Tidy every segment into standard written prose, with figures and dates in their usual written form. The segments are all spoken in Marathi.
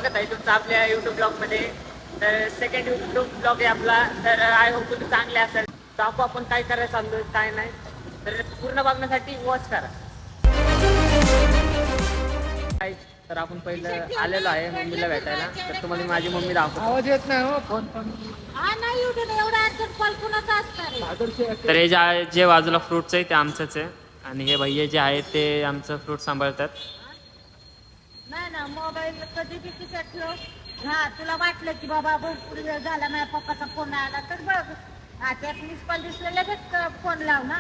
स्वागत आहे तुमचं आपल्या यूट्यूब ब्लॉगमध्ये. तर सेकंड यूट्यूब ब्लॉग आहे आपला. तर आय होप तुम्ही चांगले असेल. दाखवू आपण काय करायला चाललोय काय नाही. तर पूर्ण बघण्यासाठी वॉच करा. तर आपण पहिलं आलेलो आहे मम्मीला भेटायला. तर तुम्हाला माझी मम्मी दाखवतो. आवाज येत नाही हो फोन. तर हे जे बाजूला फ्रूटचं आहे ते आमचंच आहे. आणि हे भैया जे आहे ते आमचं फ्रूट सांभाळतात. नाही ना मोबाईल कधी बी खिशात ठेव. हा तुला वाटलं की बाबा भरपूर वेळ झाला माझ्या पप्पाचा फोन आला तर बघ. हा त्यात मिस कॉल दिसलं लगेच फोन लाव ना.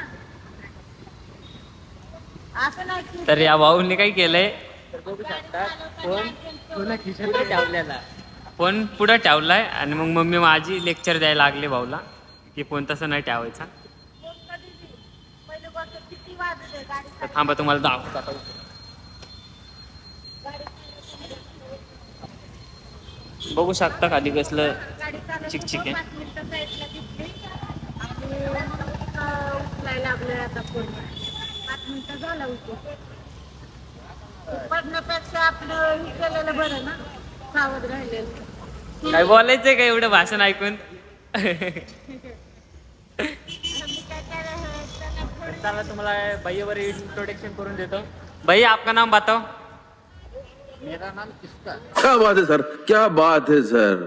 असं नाही की तर या भाऊने काय केलंय बघू गाडी शकता. चालवताना फोन light पेन पुढे ठेवलेला. फोन पुढे ठेवलाय आणि मग मम्मी माझी लेक्चर द्यायला लागली भाऊला की फोन तसं नाही ठेवायचा. फोन कधी बी पहिले गोष्ट किती वाजले गाडी तर थांबा तुम्हाला दाखवतो आता. बघू शकता खाली कसलं चिकचिक आहे. 5 मिनिटं साईडला घेतली आणि उचलायला लागलोय आता फोन. 5 मिनिटं झाला उचल. पडण्यापेक्षा आपलं हे केलेलं बरं ना. सावध राहिलेलं. काय बोलायचंय का एवढं भाषण ऐकून. चला तुम्हाला भैयावर इंट्रोडक्शन करून देतो. भैया आपका नाम बताओ. मेरा नाम किसका? क्या बात है सर, क्या बात है सर.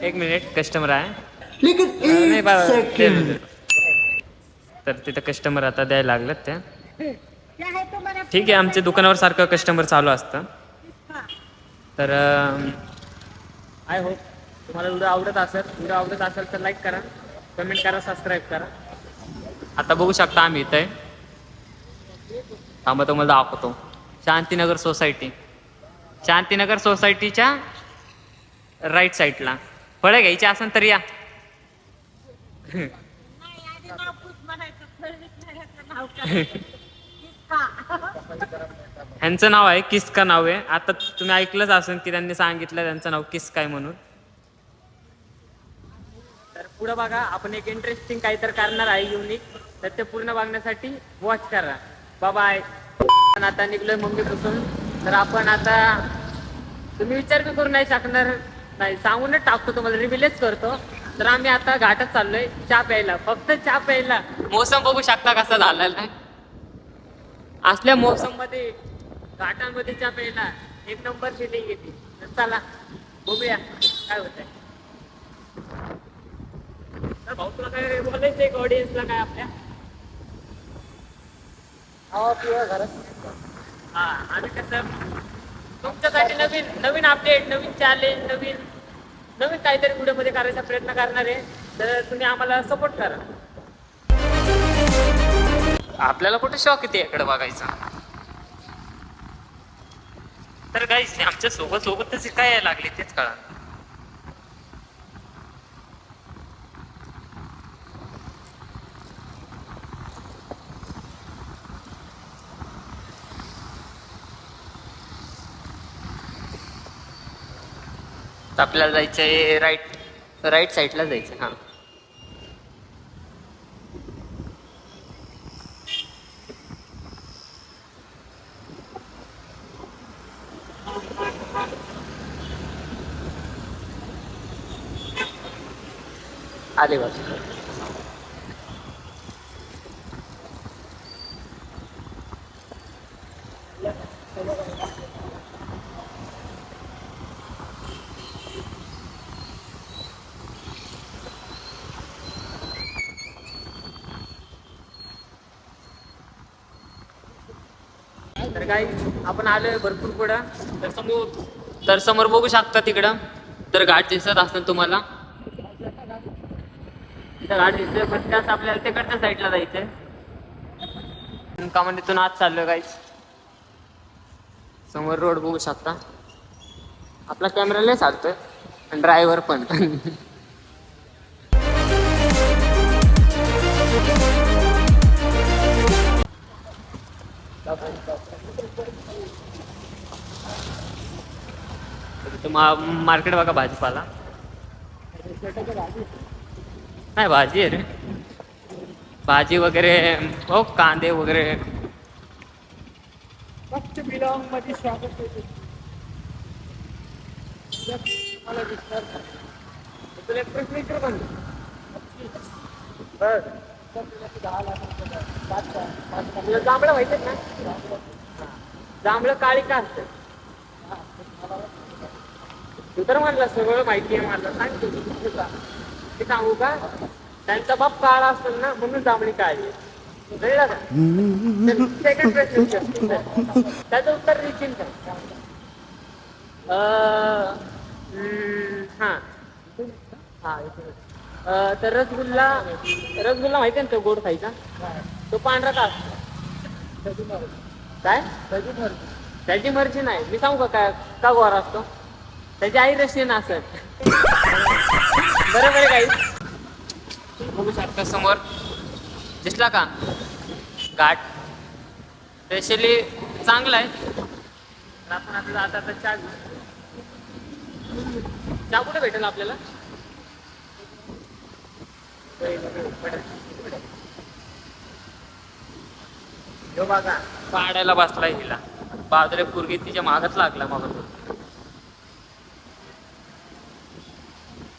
एक मिनिट कस्टमर आहे. लेकिन नाही बाबा. तर तिथं कस्टमर आता द्यायला लागलेत त्या. ठीक आहे आमच्या दुकानावर सारखं कस्टमर चालू असतं. तर आय होप तुम्हाला व्हिडिओ आवडत असेल तर लाईक करा, कमेंट करा, सबस्क्राईब करा. आता बघू शकता आम्ही इथं आहे. थांबा तुम्हाला दाखवतो. शांतीनगर सोसायटीच्या राईट साईडला फळं घ्यायची असेल तर या. ह्यांचं नाव आहे किसका नाव आहे. आता तुम्ही ऐकलंच असेल की त्यांनी सांगितलं त्यांचं नाव किसका आहे म्हणून. तर पुढे बघा आपण एक इंटरेस्टिंग काहीतरी करणार आहे युनिक. तर ते पूर्ण बघण्यासाठी वॉच करा. बाय. आता निघलोय मम्मी पासून. तर आपण आता तुम्ही विचार बी करू नाही शकणार. नाही सांगूनच टाकतो तुम्हाला रिव्हिलच करतो. तर आम्ही आता घाटात चाललोय चहा प्यायला. फक्त चहा प्यायला. मोसम बघू शकता कसा झालेला आहे. असल्या मोसम मध्ये घाटांमध्ये चहा प्यायला एक नंबर फिलिंग येते. तर चला बघूया काय होतंय. तर भाऊ तुला काय बोलायचंय ऑडियन्सला काय आपल्या. हा आणि कसं तुमच्यासाठी नवीन अपडेट, नवीन चॅलेंज, नवीन काहीतरी व्हिडिओमध्ये करायचा प्रयत्न करणार आहे. तर तुम्ही आम्हाला सपोर्ट करा. आपल्याला कुठे शॉक येते इकडे बघायचा. तर गाईस आमच्या सोबतच काय यायला लागले तेच कळा. आपल्याला जायचंय राईट साईडला जायचं. हा आले बस. तर काय आपण आलोय भरपूर पुढं. तर समोर बघू शकता तिकडं. तर घाट दिसत असतात तुम्हाला. घाट दिसतोय पण त्याच आपल्याला तिकडच्या साईडला जायचंय. कमानीतून आत चाललोय गाईस. समोर रोड बघू शकता. आपला कॅमेरा लय चालतोय आणि ड्रायव्हर पण. मार्केट बघा भाजीपाला. नाही भाजी आहे रे. भाजी वगैरे हो कांदे वगैरे. फक्त बिलॉंग मध्ये स्वागत होते. मला दिसणार नाही. तुला एक प्रश्न विचारू का मी? बघ तुला जांभळं माहितीत ना? जांभळं काळी का असतं? तू तर म्हणला सगळं माहिती आहे मला, सांग तू. ते सांगू का? त्यांचा बाप काळा असतो ना म्हणून जांभळी काळी आहे. कळलं का? सेकंड प्रश्न विचार. त्याचं उत्तर देशील का? तर रसगुल्ला माहिती आहे ना तो गोड खायचा? तो पांढरा का असतो? काय? त्याची मर्जी नाही. मी सांगू का का गोरा असतो? त्याची आई रशियन असत. बरोबर आहे काही? बघू शकता समोर दिसला का घाट? स्पेशली चांगला आहे. तर आपण आता चहा घेऊ. चहा कुठे भेटेल आपल्याला? हो बघा पाडायला बसलाय हिला. बाजूला पोरगी तिच्या मागच लागला मग.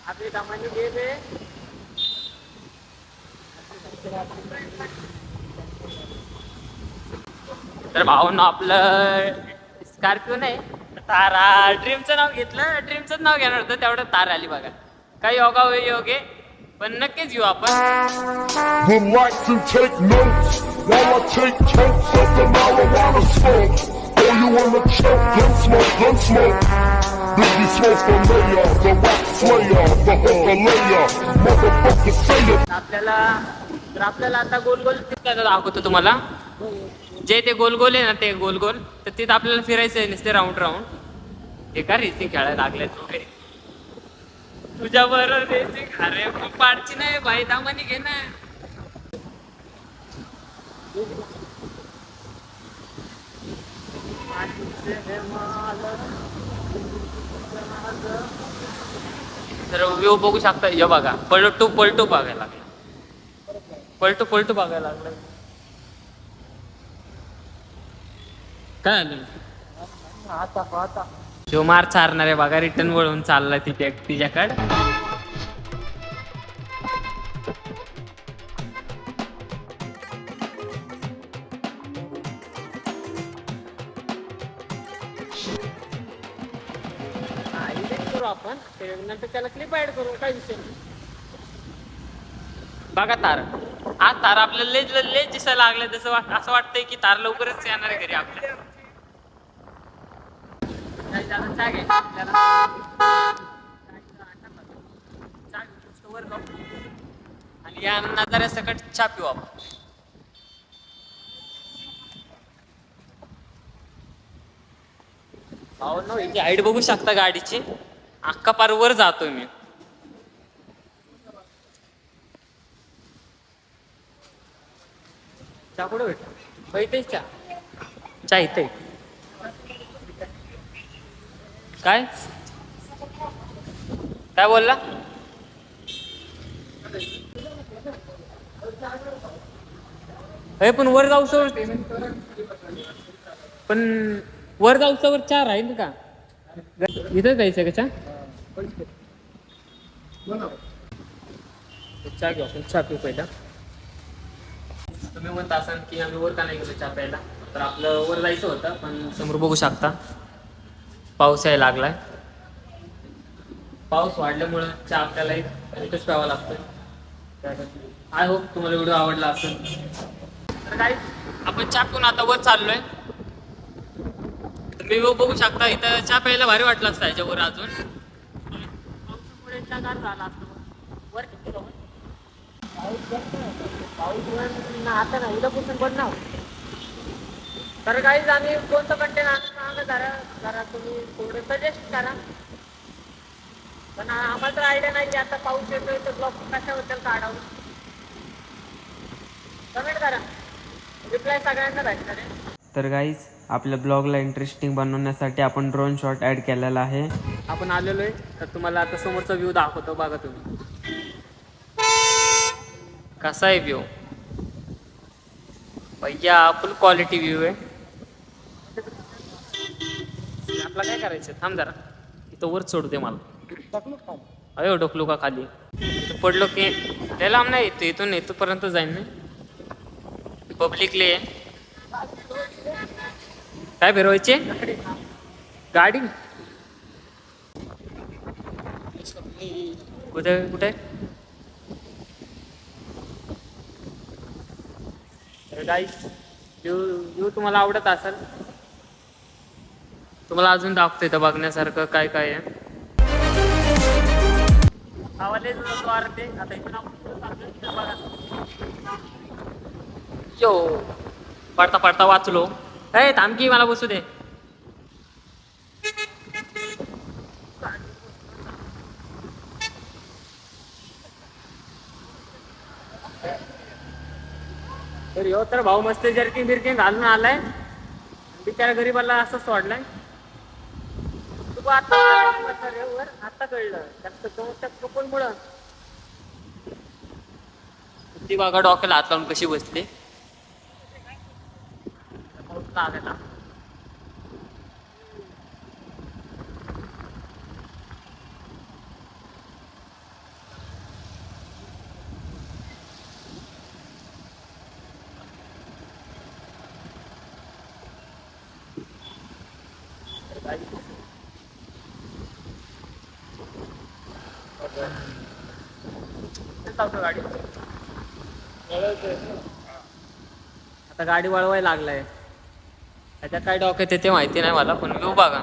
आपली कामानी घे ते. तर भाऊन आपलं स्कॉर्पिओ नाही तारा ड्रीमचं नाव घेतलं. ड्रीमचं नाव घेणार होतं तेवढं तार आली बघा. काही योगा योग आहे पण नक्कीच घेऊ आपण. Relax and take notes while I take totes of the marijuana smoke. Oh, you wanna choke? Gun smoke, gun smoke. Biggie smoke the layer, the rap slayer, the hooker layer, motherfucker sayer. आपल्याला आता गोल गोल तिथं दाखवतो तुम्हाला. जे ते गोल गोल आहे ना ते गोल गोल तर तिथं आपल्याला फिरायचं आहे नुसते राऊंड राऊंड. हे का रेसिंग खेळायला लागले तू? तुझ्या बरोबर रेसिंग? अरे पाडची नाही भाई, दामानी घे ना. तर व्यू बघू शकता. हे बघा पलटू पलटू बघायला लागला. पलटू पलटू बघायला लागला. काय झालं? जो मार चारणार आहे बघा रिटर्न वळून चाललाय तिच्याकडे. करू आपण नंतर त्याला क्लिप ऍड करू, काय विषय नाही. बघा तार. आज तार आपल्याला लेज दिसायला लागलं. जसं असं वाटतंय की तार लवकरच येणार आहे घरी आपल्या. आणि या नजाऱ्यासकट चहा पिऊ आपण. हो ना, याची हाईट बघू शकता गाडीची. अख्खा पार वर जातोय मी. चहा कुठे भेटतो? इथेच चहा इथे. काय काय बोलला? पण वर जाऊसवर चहा राहील का? इथं जायचं का चहा? चहा घेऊ आपण. चहा पिऊ पहिला. तुम्ही म्हणता असाल की आम्ही वर का नाही गेलो चहा प्यायला. तर आपलं वर जायचं होतं पण समोर बघू शकता पाऊस यायला लागलाय. पाऊस वाढल्यामुळं चहा आपल्याला इथंच प्यावा लागतोय. आय होप तुम्हाला व्हिडिओ आवडला असेल. तर काय आपण चहा पिऊन आता वर चाललोय. तुम्ही बघू शकता इथं चहा प्यायला भारी वाटलं असतं याच्यावर. अजून पावसामुळे चहा गार झाला असतो वर. पाऊस आता नाही उद्यापासून बनणार. तर काही आम्ही कोणतं कंटेंट आणून जरा तुम्ही थोडं सजेस्ट करा. पण आम्हाला तर आयडिया नाही की आता पाऊस येतोय तर ब्लॉग कशाबद्दल काढावं. कमेंट करा, रिप्लाय सगळ्यांना भेटणार आहे. तर गाईज आपल्या ब्लॉगला इंटरेस्टिंग बनवण्यासाठी आपण ड्रोन शॉट ॲड केलेला आहे. आपण आलेलो आहे तर तुम्हाला आता समोरचा व्ह्यू दाखवतो. बघा तुम्ही कसा आहे व्ह्यू भैया. फुल क्वालिटी व्ह्यू आहे. आपला काय करायचं थांब जरा. वर सोडते मला. अयो डोकलो का खाली इथं पडलो की त्याला लांब नाही येतो, इथून इथपर्यंत जाईन मी. पब्लिकले काय फिरवायचे गाडी कुठे कुठे गाईस व्ह्यू तुम्हाला आवडत असेल. तुम्हाला अजून दाखवतो इथं बघण्यासारखं काय काय आहे. आवाले द्वार ते आता इथून आपण बघा. यो पडता पडता वाचलो. ए थांबकी मला बसू दे. तर यो तर भाऊ मस्त जर्किंग बिर्किंग घालून आलाय. बिचारा गरीबाला असं सोडलाय. तू आता कळलं त्या कपलमुळं ती बघा डोक्याला हात लावून कशी बसते. लागला गाडी. आता गाडी वळवायला लागलाय. त्याच्या काय डोक्यात येते माहिती नाही मला, पण व्ह्यू बघा.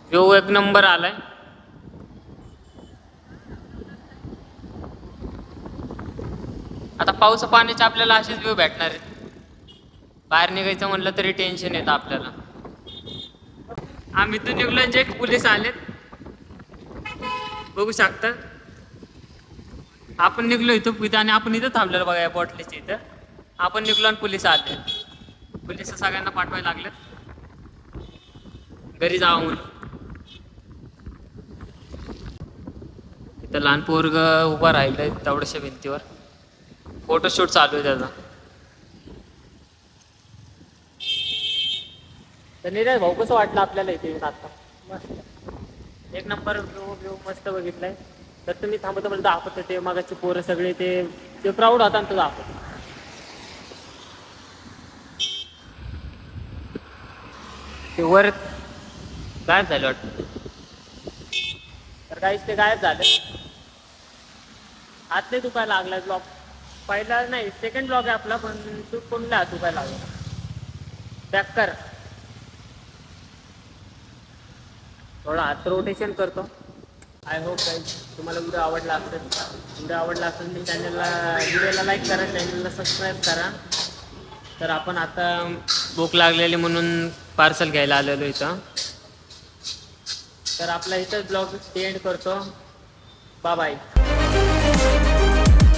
व्ह्यू एक नंबर आलाय. आता पाऊस पाण्याचे आपल्याला असेच व्ह्यू भेटणार आहेत. बाहेर निघायचं म्हणलं तरी टेन्शन येतं आपल्याला. आम्ही तर निघलो जे पोलीस आलेत बघू शकता. आपण निघलो इथं आणि आपण इथं थांबलेलो बघा या बॉटलीच्या इथं. आपण निघलो आणि पोलीस आले. पोलीस सगळ्यांना पाठवायला लागले घरी जावं म्हणून. इथं लहान पोरग उभा राहिलंय तेवढ्याशा भिंतीवर. फोटोशूट चालू आहे त्याचा. तर नीरज भाऊ कसं वाटलं आपल्याला इथे येऊन आता? मस्त एक नंबर व्ह्यू मस्त बघितलाय. तर तुम्ही थांबत मला दाखवत ते मागाचे पोरं सगळे ते प्राऊड होता तो दाखवत. ते वर गायब झाले वाटतं. तर काहीच ते गायब झाले. हात नाही दुखायला लागलाय. ब्लॉक पहिला नाही सेकंड ब्लॉक आहे आपला, पण शूट कोणला हात दुखायला लागला. बॅक कर थोडा हात रोटेशन करतो. आय होप गाईज तुम्हाला व्हिडिओ आवडला असेल. व्हिडिओ आवडला असेल तर व्हिडिओला लाईक करा, चॅनलला सबस्क्राईब करा. तर आपण आता भूक लागलेली म्हणून पार्सल घ्यायला आलेलो इथं. तर आपला इथंच ब्लॉग एंड करतो. Bye bye.